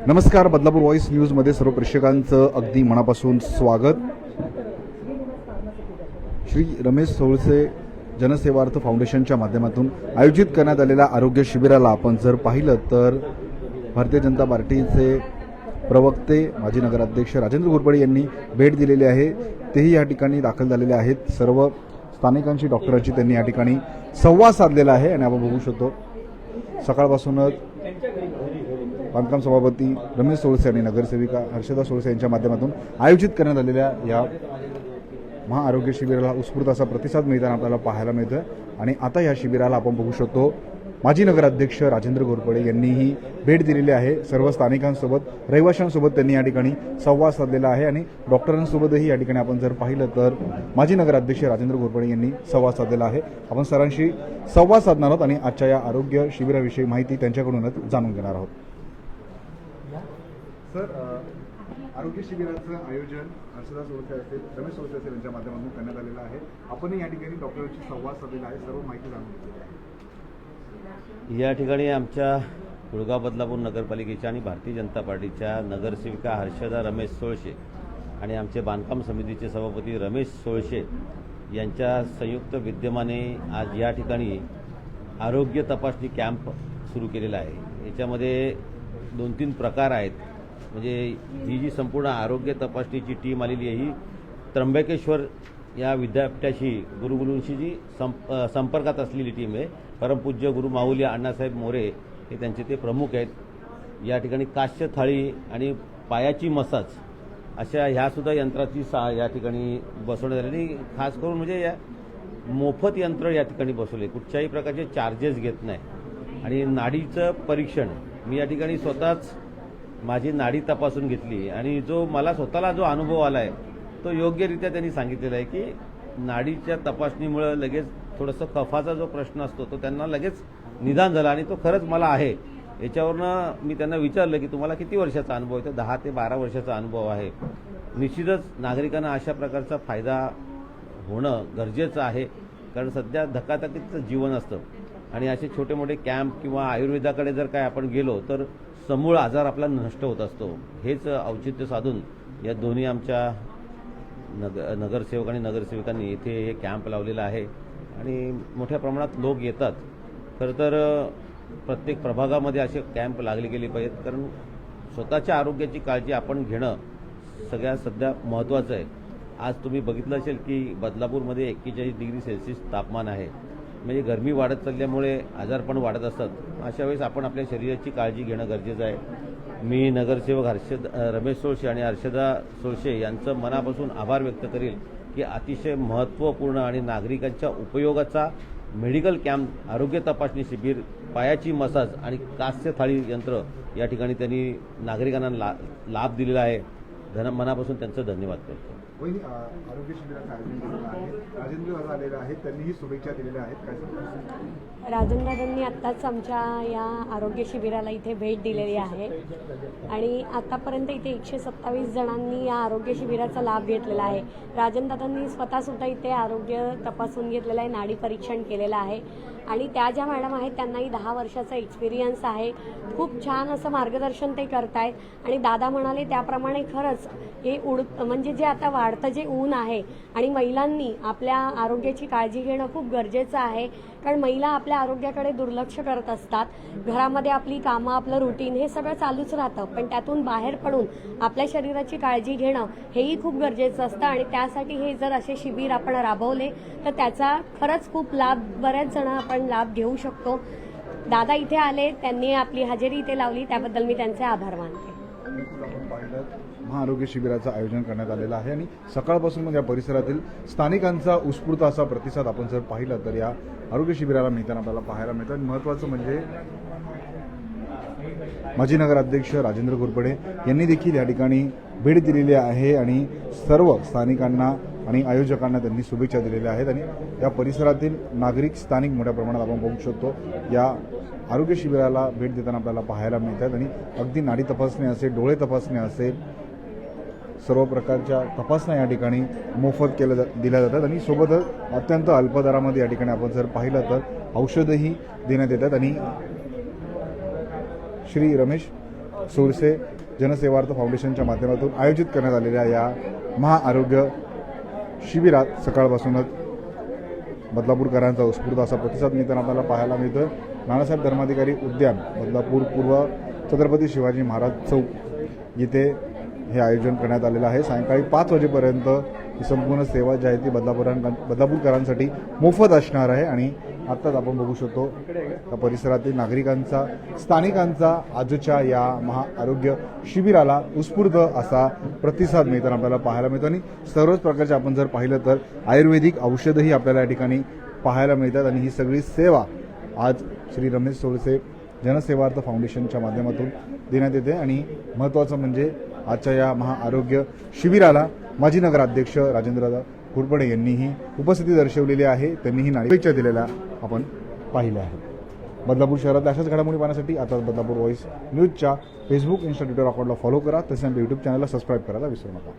नमस्कार, बदलापूर व्हॉइस न्यूजमध्ये सर्व प्रेक्षकांचं अगदी मनापासून स्वागत। श्री रमेश सोळसे जनसेवार्थ फाउंडेशनच्या माध्यमातून आयोजित करण्यात आलेल्या आरोग्य शिबिराला आपण जर पाहिलं तर भारतीय जनता पार्टीचे प्रवक्ते माजी नगराध्यक्ष राजेंद्र घोरपडे यांनी भेट दिलेली आहे। तेही या ठिकाणी दाखल झालेले आहेत। सर्व स्थानिकांची डॉक्टरांची त्यांनी या ठिकाणी संवाद साधलेला आहे आणि आपण बघू शकतो सकाळपासूनच बांधकाम सभापती रमेश सोळसे आणि नगरसेविका हर्षदा सोळसे यांच्या माध्यमातून आयोजित करण्यात आलेल्या या महाआरोग्य शिबिराला उत्स्फूर्त असा प्रतिसाद मिळताना आपल्याला पाहायला मिळतोय। आणि आता या शिबिराला आपण बघू शकतो माजी नगराध्यक्ष राजेंद्र घोरपडे यांनीही भेट दिलेली आहे। सर्व स्थानिकांसोबत रहिवाशांसोबत त्यांनी या ठिकाणी संवाद साधलेला आहे आणि डॉक्टरांसोबतही या ठिकाणी आपण जर पाहिलं तर माजी नगराध्यक्ष राजेंद्र घोरपडे यांनी संवाद साधलेला आहे। आपण सरांशी संवाद साधणार आहोत आणि आजच्या या आरोग्य शिबिराविषयी माहिती त्यांच्याकडूनच जाणून घेणार आहोत। सर, आरोग्य शिबिराचं आयोजन हर्षदा सोळसे असेल, रमेश सोळसे असेल यांच्या माध्यमातून करण्यात आलेलं आहे। आपण या ठिकाणी डॉक्टरांशी संवाद साधलेला आहे, सर्व माहिती जाणून या ठिकाणी आमच्या कुळगाव बदलापूर नगरपालिकेच्या आणि भारतीय जनता पार्टीच्या नगरसेविका हर्षदा रमेश सोळसे आणि आमचे बांधकाम समितीचे सभापती रमेश सोळसे यांच्या संयुक्त विद्यमाने आज या ठिकाणी आरोग्य तपासणी कॅम्प सुरू केलेला आहे। याच्यामध्ये 2-3 प्रकार आहेत। म्हणजे ही जी संपूर्ण आरोग्य तपासणीची टीम आलेली आहे ही त्र्यंबकेश्वर या विद्यापीठाशी गुरुशी जी संपर्कात असलेली टीम आहे। परमपूज्य गुरु माऊली अण्णासाहेब मोरे हे त्यांचे ते प्रमुख आहेत। या ठिकाणी काश्य थाळी आणि पायाची मसाज अशा ह्यासुद्धा यंत्राची या ठिकाणी बसवण्यात आली। खास करून म्हणजे या मोफत यंत्र या ठिकाणी बसवले, कुठच्याही प्रकारचे चार्जेस घेत नाही। आणि नाडीचं परीक्षण मी या ठिकाणी स्वतःच माझी नाडी तपासून घेतली आणि जो मला स्वतःला जो अनुभव आला आहे तो योग्यरित्या त्यांनी सांगितलेला आहे की नाडीच्या तपासणीमुळे लगेच थोडंसं कफाचा जो प्रश्न असतो तो त्यांना लगेच निदान झाला आणि तो खरंच मला आहे। याच्यावरनं मी त्यांना विचारलं की तुम्हाला किती वर्षाचा अनुभव आहे? तर 10 ते 12 वर्षाचा अनुभव आहे। निश्चितच नागरिकांना अशा प्रकारचा फायदा होणं गरजेचं आहे, कारण सध्या धकाधकीचं जीवन असतं आणि असे छोटे मोठे कॅम्प किंवा आयुर्वेदाकडे जर काय आपण गेलो तर समूळ आजार आपला नष्ट होत असतो। हेच औचित्य साधून या दोन्ही आमच्या नगरसेवक आणि नगरसेविकांनी इथे हे कॅम्प लावलेला आहे आणि मोठ्या प्रमाणात लोक येतात। खरं तर प्रत्येक प्रभागामध्ये असे कॅम्प लागले गेले पाहिजेत, कारण स्वतःच्या आरोग्याची काळजी आपण घेणं सगळ्यात सध्या महत्त्वाचं आहे। आज तुम्ही बघितलं असेल की बदलापूरमध्ये 41 डिग्री सेल्सिअस तापमान आहे। म्हणजे गरमी वाढत चालल्यामुळे आजारपण वाढत असतात। अशा वेळेस आपण आपल्या शरीराची काळजी घेणं गरजेचं आहे। मी नगरसेवक रमेश सोळसे आणि हर्षदा सोळसे यांचं मनापासून आभार व्यक्त करेल की अतिशय महत्त्वपूर्ण आणि नागरिकांच्या उपयोगाचा मेडिकल कॅम्प, आरोग्य तपासणी शिबिर, पायाची मसाज आणि कास्य थाळी यंत्र या ठिकाणी त्यांनी नागरिकांना लाभ दिलेला आहे। मनापासून त्यांचं धन्यवाद करतो। आरोग्य शिबिराचं आयोजन केलेलं आहे, राजेंद्र आलेले आहेत, त्यांनीही शुभेच्छा दिलेल्या आहेत। काय राजेंद्रांनी आत्ताच आमच्या या आरोग्य शिबिराला इथे भेट दिलेली आहे आणि आतापर्यंत इथे 127 जणांनी या आरोग्य शिबिराचा लाभ घेतलेला आहे। राजेंद्रांनी स्वतःसुद्धा इथे आरोग्य तपासून घेतलेलं आहे, नाडी परीक्षण केलेलं आहे आणि त्या ज्या मॅडम आहेत त्यांनाही 10 वर्षाचा एक्सपिरियन्स आहे। खूप छान असं मार्गदर्शन ते करतायत आणि दादा म्हणाले त्याप्रमाणे खरंच हे म्हणजे जे आता वाढतं जे ऊन आहे आणि महिलांनी आपल्या आरोग्याची काळजी घेणं खूप गरजेचं आहे, कारण महिला आपल्या आरोग्याकडे दुर्लक्ष करत असतात। घरामध्ये आपली कामं, आपलं रुटीन हे सगळं चालूच राहतं, पण त्यातून बाहेर पडून आपल्या शरीराची काळजी घेणं हेही खूप गरजेचं असतं आणि त्यासाठी हे जर असे शिबिर आपण राबवले तर त्याचा खरंच खूप लाभ बऱ्याच जण आपण लाभ घेऊ शकतो। दादा इथे आले, त्यांनी आपली हजेरी इथे लावली, त्याबद्दल मी त्यांचे आभार मानते। महाआरोग्य शिबिराचं आयोजन करण्यात आलेलं आहे आणि सकाळपासून या परिसरातील स्थानिकांचा उत्स्फूर्त असा प्रतिसाद आपण जर पाहिलं तर या आरोग्य शिबिराला मिळताना आपल्याला पाहायला मिळतं। आणि महत्त्वाचं म्हणजे माजी नगराध्यक्ष राजेंद्र घोरपडे यांनी देखील या ठिकाणी भेट दिलेली आहे आणि सर्व स्थानिकांना आणि आयोजकांना त्यांनी शुभेच्छा दिलेल्या आहेत। आणि या परिसरातील नागरिक, स्थानिक मोठ्या प्रमाणात आपण बघू शकतो या आरोग्य शिबिराला भेट देताना आपल्याला पाहायला मिळतात। आणि अगदी नाडी तपासणी असेल, डोळे तपासणी असेल, सर्व प्रकारच्या तपासण्या या ठिकाणी मोफत दिल्या जातात आणि सोबतच अत्यंत अल्प दरामध्ये या ठिकाणी आपण जर पाहिलं तर औषधही देण्यात येतात। आणि श्री रमेश सोळसे जनसेवार्थ फाउंडेशनच्या माध्यमातून आयोजित करण्यात आलेल्या या महाआरोग्य शिबिरात सकाळपासूनच बदलापूरकरांचा उत्स्फूर्त असा प्रतिसाद मिळताना आपल्याला पाहायला मिळतोय. नानासाहेब धर्माधिकारी उद्यान, बदलापूर पूर्व, छत्रपती शिवाजी महाराज चौक येथे हे आयोजन करण्यात आलेलं आहे. सायंकाळी 5 वाजेपर्यंत ही संपूर्ण सेवा जी आहे ती बदलापूरकरांसाठी मोफत असणार आहे. आणि आत्ताच आपण बघू शकतो या परिसरातील नागरिकांचा, स्थानिकांचा आजच्या या महाआरोग्य शिबिराला उत्स्फूर्त असा प्रतिसाद मिळताना आपल्याला पाहायला मिळतो. आणि सर्वच प्रकारचे आपण जर पाहिलं तर आयुर्वेदिक औषधंही आपल्याला या ठिकाणी पाहायला मिळतात. आणि ही सगळी सेवा आज श्री रमेश सोळसे जनसेवार्थ फाउंडेशनच्या माध्यमातून देण्यात येते. आणि महत्त्वाचं म्हणजे आजच्या या महाआरोग्य शिबिराला माजी नगराध्यक्ष राजेंद्र घोरपडे यांनीही उपस्थिती दर्शवलेली आहे. त्यांनीही शुभेच्छा दिलेल्या आपण पाहिल्या आहेत. बदलापूर शहरात अशाच घडामोडी पाहण्यासाठी आता बदलापूर व्हॉइस न्यूजच्या फेसबुक, इंस्टा, ट्विटर अकाउंटला फॉलो करा. तसेच आमच्या यूट्यूब चॅनलला सबस्क्राईब करायला विसरू नका.